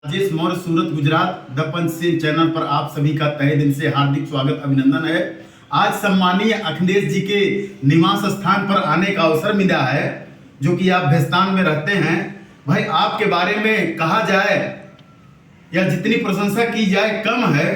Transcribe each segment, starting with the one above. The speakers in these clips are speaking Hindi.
Rajesh Maurya, Surat, Gujarat. The Panchsheel channel पर आप सभी का तहे दिल से हार्दिक स्वागत अभिनंदन है। आज सम्मानीय अखिलेश जी के निवास स्थान पर आने का अवसर मिला है, जो कि आप भेस्तान में रहते हैं। भाई, आपके बारे में कहा जाए या जितनी प्रशंसा की जाए कम है,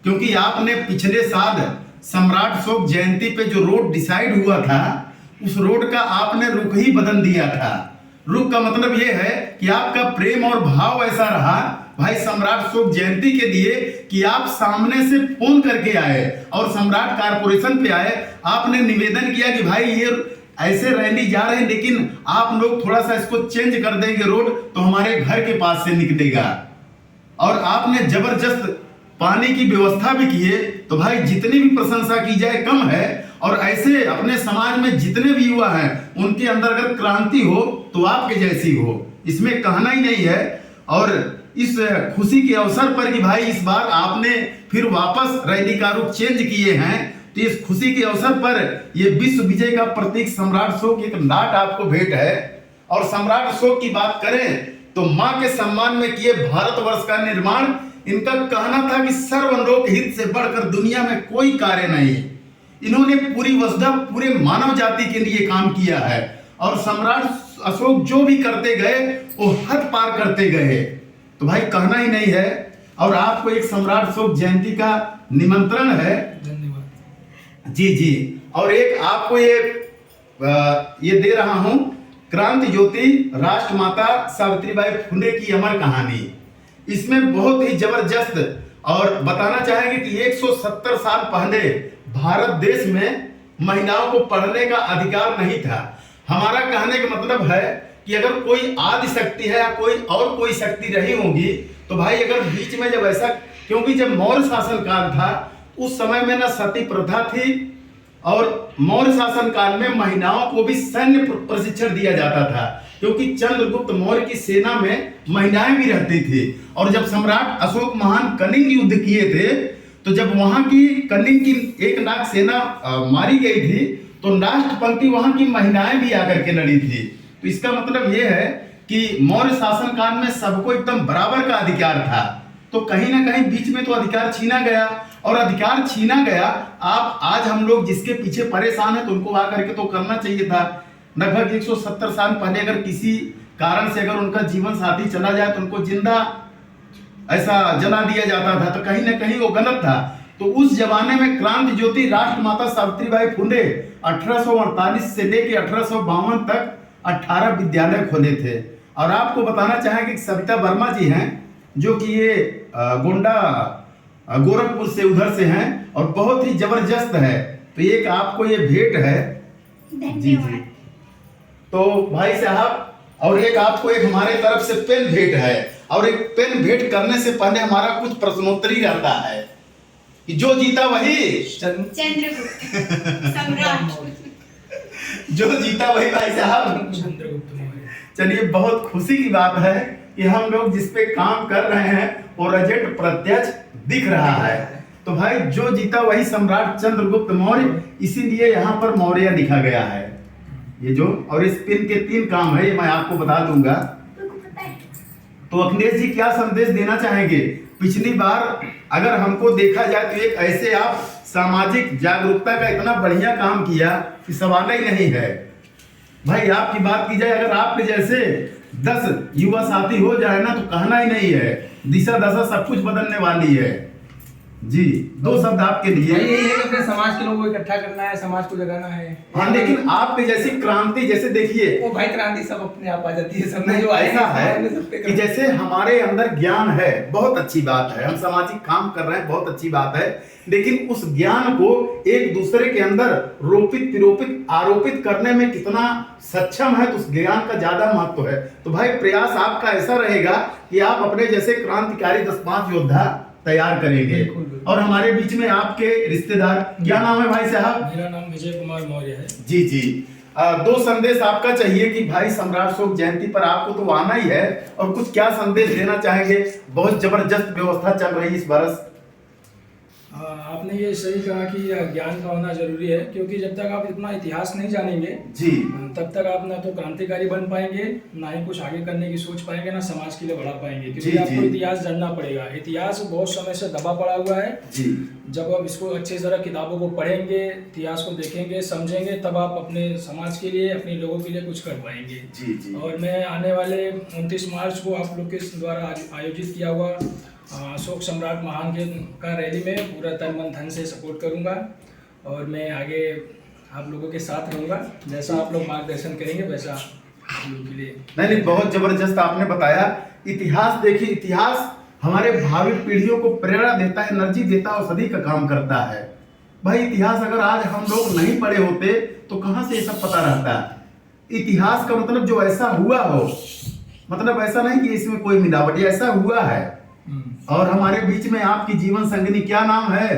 क्योंकि आपने पिछले साल सम्राट अशोक जयंती पे जो रोड डिसाइड हुआ था, उस रोड का आपने रुख ही बदल दिया था। रुख का मतलब ये है कि आपका प्रेम और भाव ऐसा रहा भाई सम्राट अशोक जयंती के लिए कि आप सामने से फोन करके आए और सम्राट कारपोरेशन पे आए। आपने निवेदन किया कि भाई ये ऐसे रैली जा रहे हैं, लेकिन आप लोग थोड़ा सा इसको चेंज कर देंगे रोड तो हमारे घर के पास से निकलेगा। और आपने जबरदस्त पानी की व्यवस्था भी की है। तो भाई, जितनी भी प्रशंसा की जाए कम है। और ऐसे अपने समाज में जितने भी युवा हैं, उनके अंदर अगर क्रांति हो तो आपके जैसी हो, इसमें कहना ही नहीं है। और इस खुशी के अवसर पर कि भाई इस बार आपने फिर वापस रैली का रुख चेंज किए हैं, तो इस खुशी के अवसर पर ये विश्व विजय का प्रतीक सम्राट अशोक एक नाट आपको भेंट है। और सम्राट अशोक की बात करें तो मां के सम्मान में किए भारतवर्ष का निर्माण, इनका कहना था कि सर्वलोक हित से बढ़कर दुनिया में कोई कार्य नहीं। इन्होंने पूरी वसुधा पूरे मानव जाति के लिए काम किया है। और सम्राट अशोक जो भी करते गए वो हद पार करते गए, तो भाई कहना ही नहीं है। और आपको एक सम्राट अशोक जयंती का निमंत्रण है। धन्यवाद जी जी। और एक आपको ये दे रहा हूं, क्रांति ज्योति राष्ट्रमाता सावित्रीबाई फुले की अमर कहानी। इसमें बहुत ही जबरदस्त और बताना चाहेंगे कि 170 साल पहले भारत देश में महिलाओं को पढ़ने का अधिकार नहीं था। हमारा कहने का मतलब है कि अगर कोई आदि शक्ति है या कोई शक्ति रही होगी, तो भाई अगर बीच में जब ऐसा, क्योंकि जब मौर्य शासन काल था उस समय में ना सती प्रथा थी, और मौर्य शासन काल में महिलाओं को भी सैन्य प्रशिक्षण दिया जाता था, क्योंकि चंद्रगुप्त मौर्य की सेना में महिलाएं भी रहती थी। और जब सम्राट अशोक महान कलिंग युद्ध किए थे, तो जब वहां की कलिंग की 1 लाख सेना मारी गई थी, तो लास्ट पंक्ति वहां की महिलाएं भी आकर के लड़ी थी। तो इसका मतलब यह है कि मौर्य शासन काल में सबको एकदम बराबर का अधिकार था। तो कहीं ना कहीं बीच में तो अधिकार छीना गया, और अधिकार छीना गया। आप आज हम लोग जिसके पीछे परेशान है, तो उनको आकर के तो करना चाहिए था। लगभग 170 साल पहले अगर किसी कारण से अगर उनका जीवन साथी चला जाए तो उनको जिंदा ऐसा जला दिया जाता था, तो कहीं ना कहीं वो गलत था। तो उस जमाने में क्रांति ज्योति राष्ट्रमाता सावित्रीबाई फुले 1848 से लेकर 1852 तक 18 विद्यालय खोले थे। और आपको बताना चाहेंगे कि सविता वर्मा जी हैं, जो कि ये गोंडा गोरखपुर से उधर से हैं, और बहुत ही जबरदस्त है। तो एक आपको ये भेंट है। जी जी। तो भाई साहब, और एक आपको एक हमारे तरफ से पेन भेंट है। और एक पेन भेंट करने से पहले हमारा कुछ प्रश्नोत्तरी रहता है कि जो जीता वही चंद्रगुप्त सम्राट। जो जीता वही भाई साहब चंद्रगुप्त मौर्य। चलिए, बहुत खुशी की बात है कि हम लोग जिस पे काम कर रहे हैं वो रिजल्ट प्रत्यक्ष दिख रहा है। तो भाई, जो जीता वही सम्राट चंद्रगुप्त मौर्य, इसीलिए यहाँ पर मौर्य लिखा गया है। ये जो, और इस पिन के 3 काम है, ये मैं आपको बता दूंगा। तो अखिलेश जी क्या संदेश देना चाहेंगे? पिछली बार अगर हमको देखा जाए तो एक ऐसे आप सामाजिक जागरूकता का इतना बढ़िया काम किया कि सवाल ही नहीं है। भाई, आपकी बात की जाए, अगर आपके जैसे 10 युवा साथी हो जाए ना, तो कहना ही नहीं है। दिशा दशा सब कुछ बदलने वाली है। जी, 2 शब्द आपके लिए। यही है कि अपने समाज के लोगों को इकट्ठा करना है, समाज को जगाना है। हाँ, लेकिन आपके जैसी क्रांति, जैसे देखिए वो भाई क्रांति सब अपने आप आ जाती है, सब नहीं, जो आए ऐसा है कि जैसे हमारे अंदर ज्ञान है, बहुत अच्छी बात है, हम सामाजिक काम कर रहे हैं, बहुत अच्छी बात है। लेकिन उस ज्ञान को एक दूसरे के अंदर रोपित पिरोपित आरोपित करने में कितना सक्षम है, तो उस ज्ञान का ज्यादा महत्व है। तो भाई, प्रयास आपका ऐसा रहेगा कि आप अपने जैसे क्रांतिकारी 10-5 योद्धा तैयार करेंगे। और हमारे बीच में आपके रिश्तेदार, क्या नाम है भाई साहब? मेरा नाम विजय कुमार मौर्य है। जी जी। 2 संदेश आपका चाहिए कि भाई सम्राट अशोक जयंती पर आपको तो आना ही है, और कुछ क्या संदेश देना चाहेंगे? बहुत जबरदस्त व्यवस्था चल रही है इस बरस। हाँ, आपने ये सही कहा कि ज्ञान का होना जरूरी है, क्योंकि जब तक आप इतना इतिहास नहीं जानेंगे जी तब तक आप ना तो क्रांतिकारी बन पाएंगे, ना ही कुछ आगे करने की सोच पाएंगे, ना समाज के लिए बढ़ा पाएंगे, क्योंकि जी, आपको जी। इतिहास जानना पड़ेगा। इतिहास बहुत समय से दबा पड़ा हुआ है। जी जब आप इसको अच्छी तरह किताबों को पढ़ेंगे, इतिहास को देखेंगे, समझेंगे, तब आप अपने समाज के लिए, अपने लोगों के लिए कुछ कर पाएंगे। जी जी और मैं आने वाले 29 मार्च को आप लोग के द्वारा आयोजित किया हुआ अशोक सम्राट महान के का रैली में पूरा तन मन धन से सपोर्ट करूंगा, और मैं आगे आप लोगों के साथ रहूंगा। जैसा आप लोग मार्गदर्शन करेंगे वैसा आप लोगों के लिए। नहीं, बहुत जबरदस्त आपने बताया। इतिहास देखिए, इतिहास हमारे भावी पीढ़ियों को प्रेरणा देता है, एनर्जी देता है और सदी का काम करता है। भाई इतिहास अगर आज हम लोग नहीं पढ़े होते तो कहाँ से ये सब पता रहता। इतिहास का मतलब जो ऐसा हुआ हो, मतलब ऐसा नहीं कि इसमें कोई मिलावट, ये ऐसा हुआ है। और हमारे बीच में आपकी जीवन संगिनी क्या नाम है?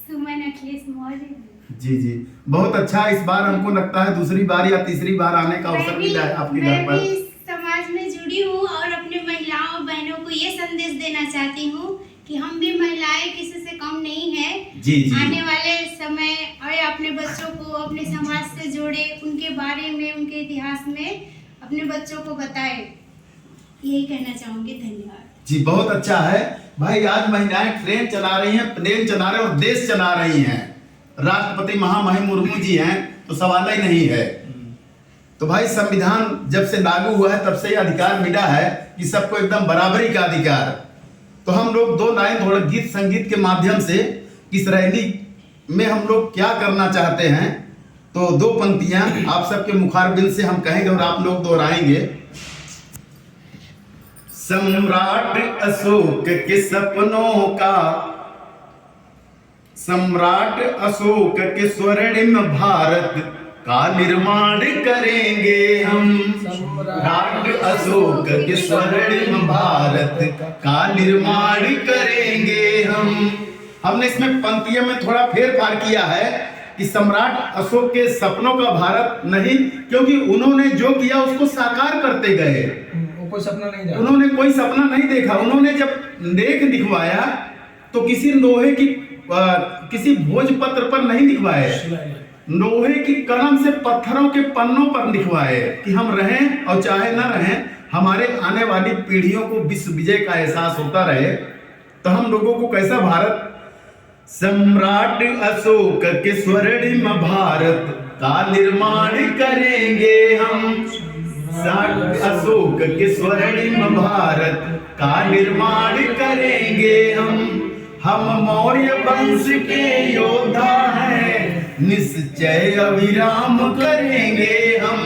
सुमन अखिलेश मौर्य। जी जी, बहुत अच्छा। इस बार हमको लगता है दूसरी बार या तीसरी बार आने का अवसर मिला है आपके घर मैं पर। भी समाज में जुड़ी हूँ और अपने महिलाओं बहनों को ये संदेश देना चाहती हूँ कि हम भी महिलाएं किसी से कम नहीं है। जी जी आने वाले समय और अपने बच्चों को अपने समाज से जोड़े, उनके बारे में, उनके इतिहास में अपने बच्चों को बताए। यही कहना चाहूंगी। धन्यवाद जी, बहुत अच्छा है भाई। आज महिलाएं ट्रेन चला रही हैं, प्लेन चला रहे हैं और देश चला रही हैं। राष्ट्रपति महामहिम मुर्मू जी हैं तो सवाल ही नहीं है। तो भाई संविधान जब से लागू हुआ है तब से ये अधिकार मिला है कि सबको एकदम बराबरी का अधिकार। तो हम लोग दो लाइन थोड़ा गीत संगीत के माध्यम से इस रैली में हम लोग क्या करना चाहते हैं, तो दो पंक्तियां आप सबके मुखारबिन से हम कहेंगे और आप लोग दोहराएंगे। सम्राट अशोक के सपनों का, सम्राट अशोक के स्वर्णिम भारत का निर्माण करेंगे हम। सम्राट अशोक के स्वर्णिम भारत का निर्माण करेंगे हम। हमने इसमें पंक्तियों में थोड़ा फेरफार किया है कि सम्राट अशोक के सपनों का भारत नहीं, क्योंकि उन्होंने जो किया उसको साकार करते गए। कोई सपना नहीं था, उन्होंने कोई सपना नहीं देखा। उन्होंने जब लेख दिखवाया तो किसी लोहे की किसी भोजपत्र पर नहीं दिखवाए, लोहे की कलम से पत्थरों के पन्नों पर लिखवाए कि हम रहें और चाहे न रहें, हमारे आने वाली पीढ़ियों को विश्व विजय का एहसास होता रहे। तो हम लोगों को कैसा भारत, सम्राट अशोक के स्वर्णिम भारत का निर्माण करेंगे हम। अशोक के स्वर्णिम भारत का निर्माण करेंगे हम मौर्य वंश के योद्धा हैं, निश्चय अविराम करेंगे हम।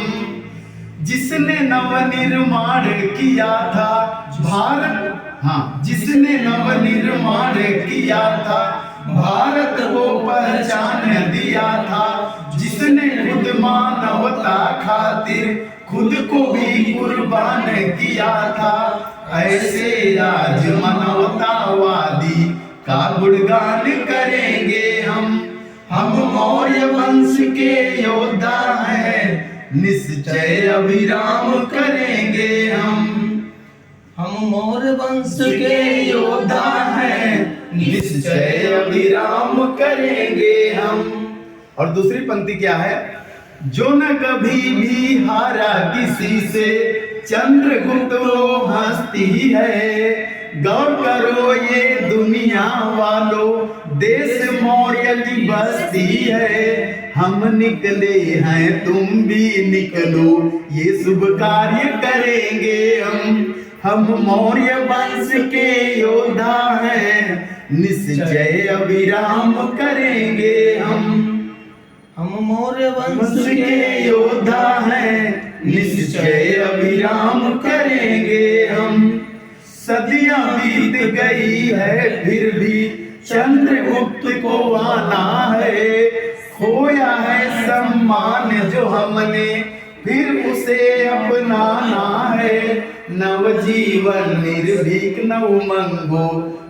जिसने नवनिर्माण किया था भारत, हाँ, जिसने नवनिर्माण किया था भारत को पहचान दिया था, जिसने खुद मानवता खातिर खुद को भी कुर्बान किया था, ऐसे आज मानवतावादी का गुणगान करेंगे हम मौर्य वंश के योद्धा हैं, निश्चय अविराम करेंगे हम मौर्य वंश के योद्धा हैं, निश्चय अविराम करेंगे हम। और दूसरी पंक्ति क्या है? जो न कभी भी हारा किसी से, चंद्रगुप्त वो हस्ती है। गौर करो ये दुनिया वालों, देश मौर्य की बस्ती है। हम निकले हैं तुम भी निकलो, ये शुभ कार्य करेंगे हम मौर्य वंश के योद्धा हैं, निश्चय अविराम करेंगे हम मौर्य वंश के योद्धा हैं, निश्चय अविराम करेंगे हम। सदियां बीत गई है फिर भी चंद्रगुप्त को आना है, खोया है सम्मान जो हमने फिर उसे अपनाना है। नवजीवन निर्भीक नव मंगो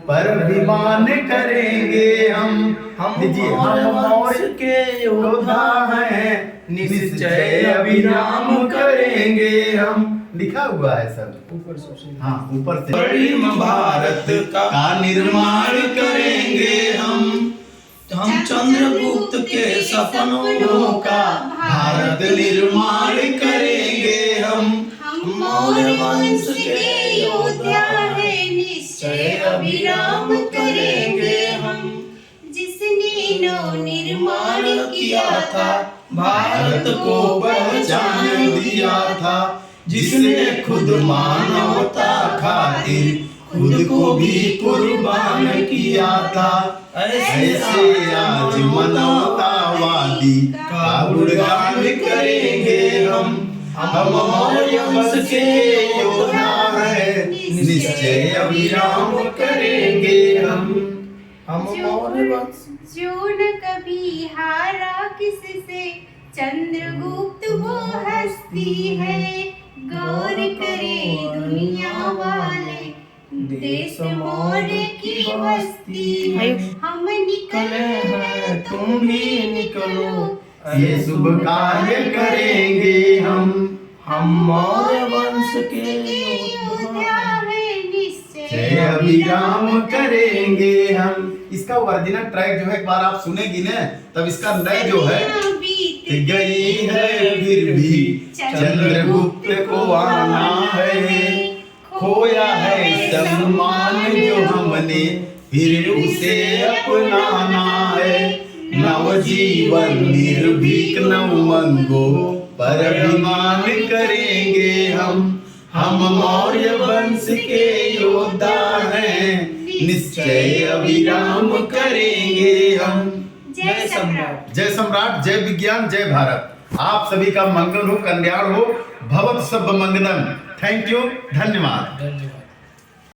पर अभिमान करेंगे हम मौर्य के योद्धा हैं, निश्चय अभिराम करेंगे हम। लिखा हुआ है सब ऊपर सबसे, हाँ, ऊपर से। स्वर्णिम भारत का निर्माण करेंगे हम, हम चंद्रगुप्त के सपनों का भारत निर्माण करेंगे हम मौर्य वंश के योद्धा है निश्चय अभिराम करेंगे हम। जिसने नव निर्माण किया था भारत को पहचान दिया था, जिसने खुद मानवता खातिर खुद को भी कुर्बान किया था। ऐसे आज मानवतावादी का गुणगान करेंगे हम मौर्य वंश के योद्धा है निश्चय अभिराम करेंगे हम मौर्य वंश। जो न कभी हारा किससे चंद्रगुप्त वो हस्ती है। गौर करे दुनिया वाले देश मौर्य की बस्ती है। हम निकले हैं तुम भी निकलो ये शुभ कार्य करेंगे हम मौर्य वंश के योद्धा है निश्चय जय अभिराम करेंगे हम। इसका ओरिजिनल ट्रैक जो है एक बार आप सुनेगी ना, तब इसका लय जो है गई है फिर भी चंद्रगुप्त को आना है। खोया है सम्मान जो हमने फिर उसे अपनाना है। नवजीवन निर्भीक नवमंगो पर अभिमान करेंगे हम मौर्य वंश के योद्धा हैं निश्चय अभिराम करेंगे हम। जय सम्राट। जय सम्राट, जय विज्ञान, जय भारत। आप सभी का मंगल हो, कल्याण हो, भवत सब मंगलम। थैंक यू, धन्यवाद। धन्यवाद।